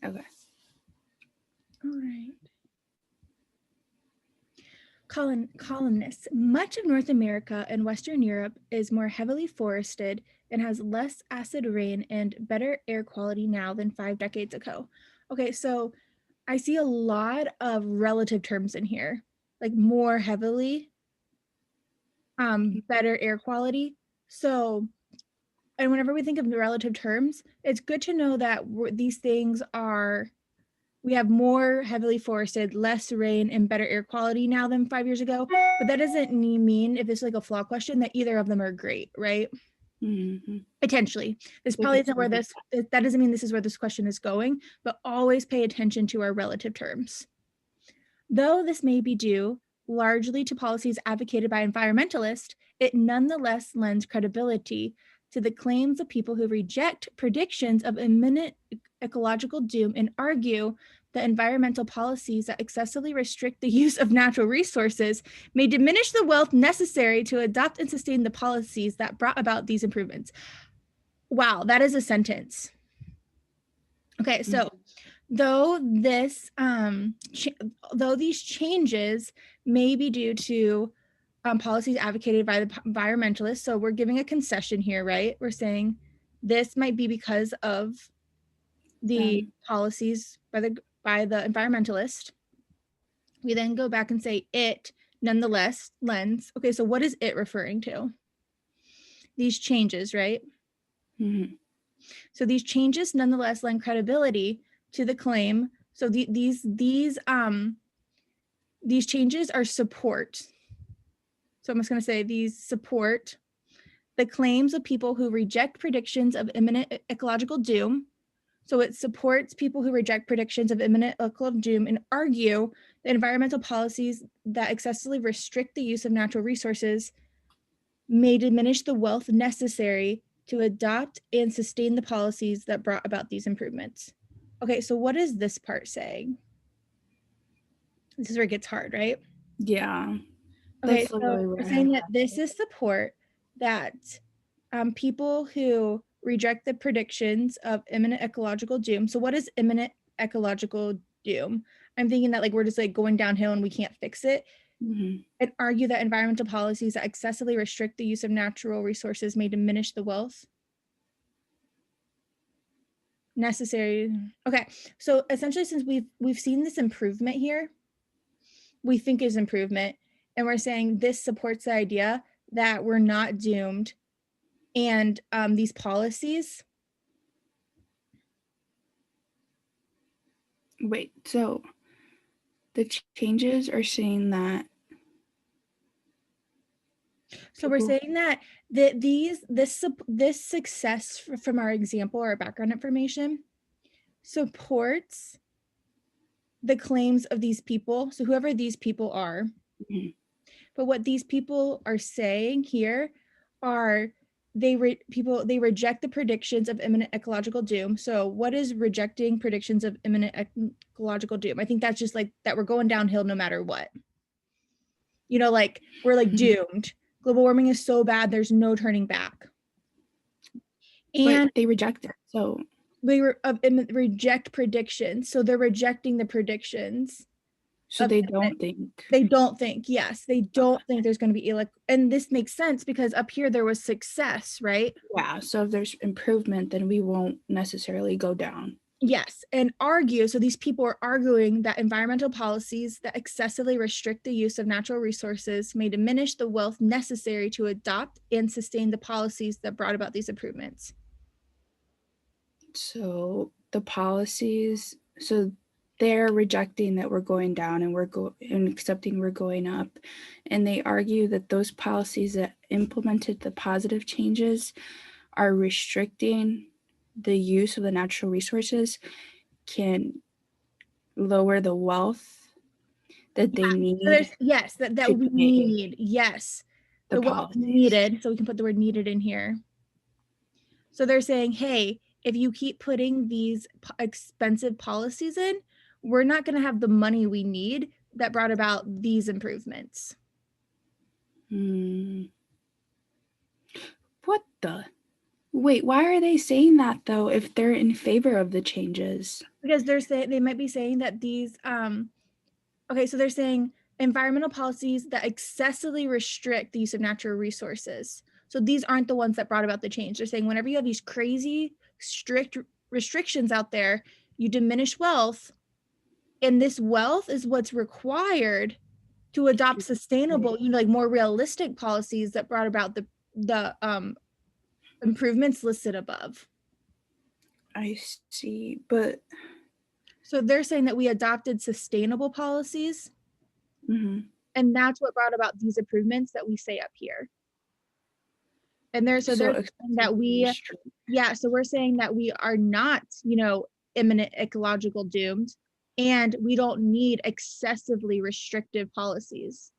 Okay. All right. Columnists. Much of North America and Western Europe is more heavily forested and has less acid rain and better air quality now than 5 decades ago. Okay, so I see a lot of relative terms in here, like more heavily, better air quality. So, and whenever we think of the relative terms, it's good to know that these things are, we have more heavily forested, less rain, and better air quality now than 5 years ago. But that doesn't mean, if it's like a flaw question, that either of them are great, right? Mm-hmm. Potentially. This probably isn't where this, that doesn't mean this is where this question is going, but always pay attention to our relative terms. Though this may be due largely to policies advocated by environmentalists, it nonetheless lends credibility to the claims of people who reject predictions of imminent ecological doom and argue that environmental policies that excessively restrict the use of natural resources may diminish the wealth necessary to adopt and sustain the policies that brought about these improvements. Wow, that is a sentence. Okay, so though these changes may be due to policies advocated by the environmentalists, so we're giving a concession here, right? We're saying this might be because of the policies by the environmentalist. We then go back and say it nonetheless lends. Okay, so what is it referring to? These changes, right? Mm-hmm. So these changes nonetheless lend credibility to the claim. So these changes are support. So I'm just going to say these support the claims of people who reject predictions of imminent ecological doom. So it supports people who reject predictions of imminent ecological doom and argue that environmental policies that excessively restrict the use of natural resources may diminish the wealth necessary to adopt and sustain the policies that brought about these improvements. Okay, so what is this part saying? This is where it gets hard, right? Yeah. Okay, so we're saying that this is support that people who reject the predictions of imminent ecological doom. So what is imminent ecological doom? I'm thinking that like we're just like going downhill and we can't fix it. Mm-hmm. And argue that environmental policies that excessively restrict the use of natural resources may diminish the wealth necessary. Okay, so essentially, since we've seen this improvement here, we think is improvement, and we're saying this supports the idea that we're not doomed, and these policies. Wait, so the changes are saying that. So we're saying that this success from our example or background information supports the claims of these people. So whoever these people are, Mm-hmm. but what these people are saying here are they reject the predictions of imminent ecological doom. So what is rejecting predictions of imminent ecological doom? I think that's just like that we're going downhill no matter what. You know, like we're like doomed. Global warming is so bad, there's no turning back. And but they reject it. So they reject predictions. So they're rejecting the predictions. So they don't think. They don't think, yes, they don't think there's going to be and this makes sense because up here there was success, right? Yeah, so if there's improvement, then we won't necessarily go down. Yes, and argue, so these people are arguing that environmental policies that excessively restrict the use of natural resources may diminish the wealth necessary to adopt and sustain the policies that brought about these improvements. So the policies, so they're rejecting that we're going down and accepting we're going up, and they argue that those policies that implemented the positive changes are restricting the use of the natural resources can lower the wealth that they need. So yes, that we need, yes, the wealth needed. So we can put the word needed in here. So they're saying, hey, if you keep putting these expensive policies in, we're not going to have the money we need that brought about these improvements. What the? Wait, why are they saying that though if they're in favor of the changes? Because they might be saying that these okay, so they're saying environmental policies that excessively restrict the use of natural resources. So these aren't the ones that brought about the change. They're saying whenever you have these crazy strict restrictions out there, you diminish wealth, and this wealth is what's required to adopt sustainable, like more realistic policies that brought about the improvements listed above. I see, but So they're saying that we adopted sustainable policies, mhm. and that's what brought about these improvements that we say up here. And they're So saying that so we're saying that we are not, imminent ecological doomed, and we don't need excessively restrictive policies.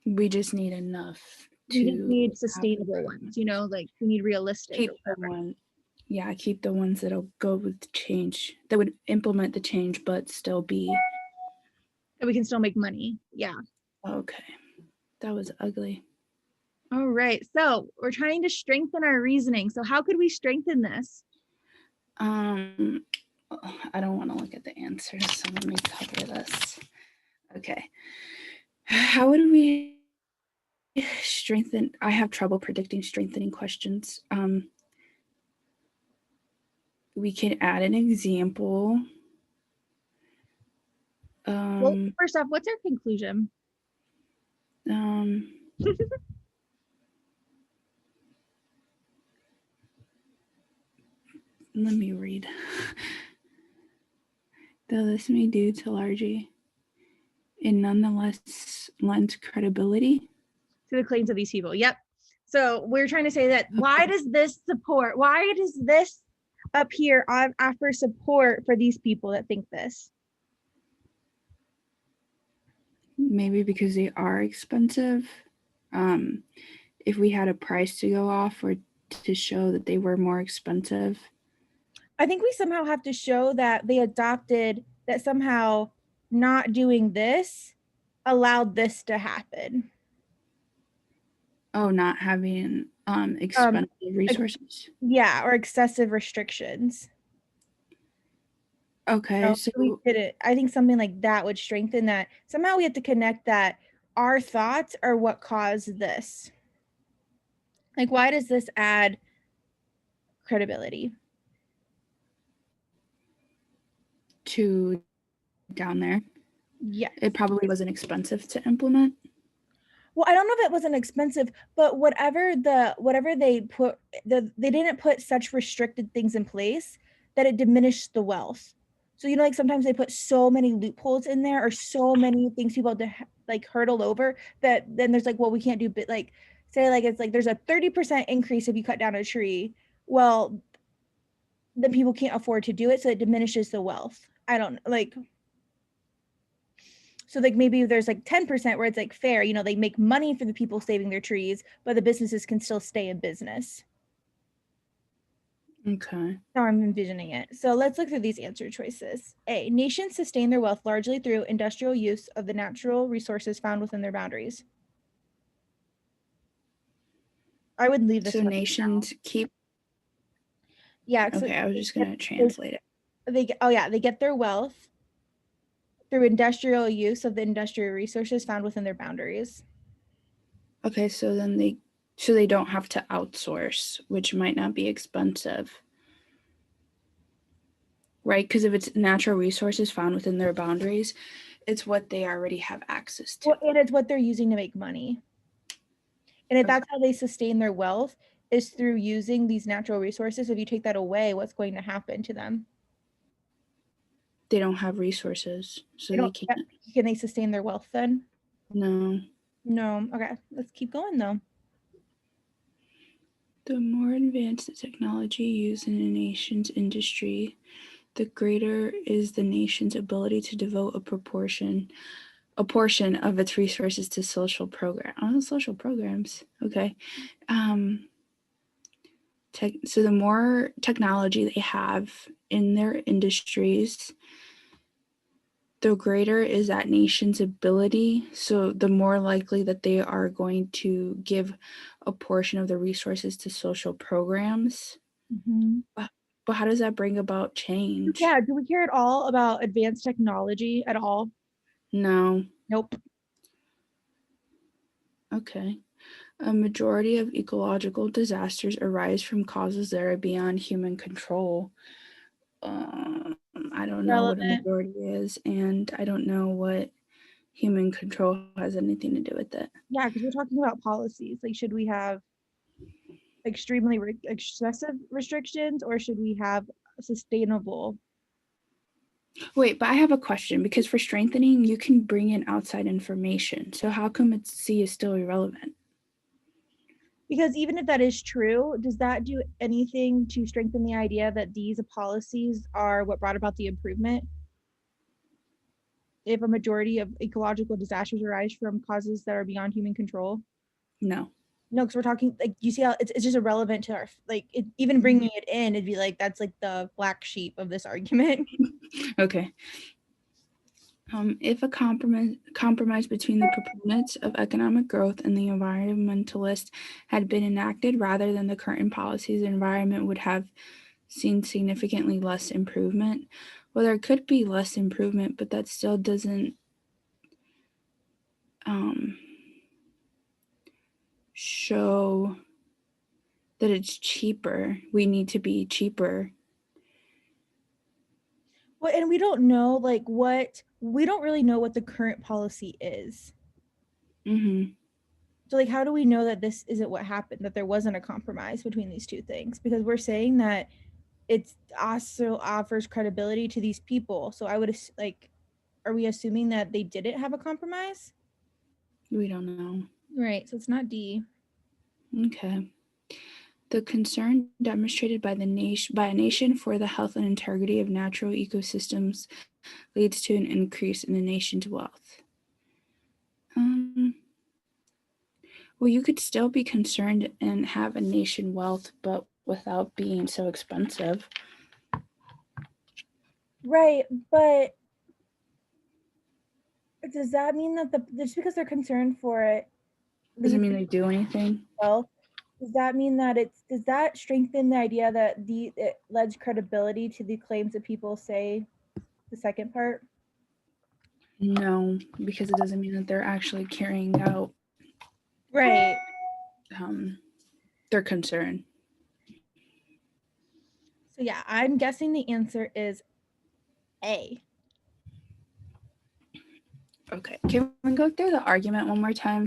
we just need enough We just to need sustainable ones, like we need realistic keep or the whatever. one. Yeah, keep the ones that'll go with the change, that would implement the change, but still be And we can still make money. Yeah. okay. That was ugly. All right. So we're trying to strengthen our reasoning. So how could we strengthen this? I don't want to look at the answers, so let me cover this. Okay. How would we strengthen? I have trouble predicting strengthening questions. We can add an example. Well, first off, what's our conclusion? Let me read. Though this may due to largely and nonetheless lends credibility to the claims of these people. Yep. So we're trying to say that why does this up here offer support for these people that think this? Maybe because they are expensive. If we had a price to go off or to show that they were more expensive. I think we somehow have to show that they adopted, that somehow not doing this allowed this to happen. Oh, not having expensive resources. Yeah, or excessive restrictions. Okay, So we did it. I think something like that would strengthen that. Somehow we have to connect that our thoughts are what caused this. Like, why does this add credibility to down there? Yeah, it probably wasn't expensive to implement. Well, I don't know if it wasn't expensive, but whatever they put, they didn't put such restricted things in place that it diminished the wealth. So like sometimes they put so many loopholes in there or so many things people have to like hurdle over that then there's like, well, we can't do like say like it's like there's a 30% increase if you cut down a tree. Well, then people can't afford to do it, so it diminishes the wealth. I don't like. So like maybe there's like 10% where it's like fair, they make money for the people saving their trees, but the businesses can still stay in business. Okay. Now I'm envisioning it. So let's look through these answer choices. A, nations sustain their wealth largely through industrial use of the natural resources found within their boundaries. I would leave this So one nations keep. Yeah. Okay, I was just gonna translate it. They get their wealth through industrial use of the industrial resources found within their boundaries. Okay, so then they don't have to outsource, which might not be expensive. Right? Because if it's natural resources found within their boundaries, it's what they already have access to. Well, and it's what they're using to make money. And if that's how they sustain their wealth is through using these natural resources, if you take that away, what's going to happen to them? They don't have resources, so they can't. Can they sustain their wealth then? No. Okay, let's keep going though. The more advanced the technology used in a nation's industry, the greater is the nation's ability to devote a portion of its resources to social programs. Okay. So the more technology they have in their industries, the greater is that nation's ability, so the more likely that they are going to give a portion of the resources to social programs. Mm-hmm. But how does that bring about change? Yeah, do we hear at all about advanced technology at all? No. Nope. Okay. A majority of ecological disasters arise from causes that are beyond human control. I don't know what a Relevant. majority is, and I don't know what human control has anything to do with it. Yeah, because we're talking about policies. Like, should we have extremely excessive restrictions, or should we have sustainable? Wait, but I have a question, because for strengthening, you can bring in outside information. So how come C is still irrelevant? Because even if that is true, does that do anything to strengthen the idea that these policies are what brought about the improvement? If a majority of ecological disasters arise from causes that are beyond human control? No. No, because we're talking, like, you see how it's just irrelevant to our, like, even bringing it in, it'd be like that's like the black sheep of this argument. Okay. If a compromise between the proponents of economic growth and the environmentalists had been enacted rather than the current policies, the environment would have seen significantly less improvement. Well, there could be less improvement, but that still doesn't show that it's cheaper. We need to be cheaper. Well, and we don't know, like, we don't really know what the current policy is. Mm-hmm. So, like, how do we know that this isn't what happened, that there wasn't a compromise between these two things? Because we're saying that it also offers credibility to these people. So I would like, are we assuming that they didn't have a compromise? We don't know. Right. So it's not D. Okay. The concern demonstrated by a nation for the health and integrity of natural ecosystems leads to an increase in the nation's wealth. Well, you could still be concerned and have a nation wealth, but without being so expensive. Right. But does that mean that just because they're concerned for it Doesn't mean they do anything. wealth, does that mean that does that strengthen the idea that it lends credibility to the claims that people say, the second part? No, because it doesn't mean that they're actually carrying out Right. their concern. So yeah, I'm guessing the answer is A. Okay, can we go through the argument one more time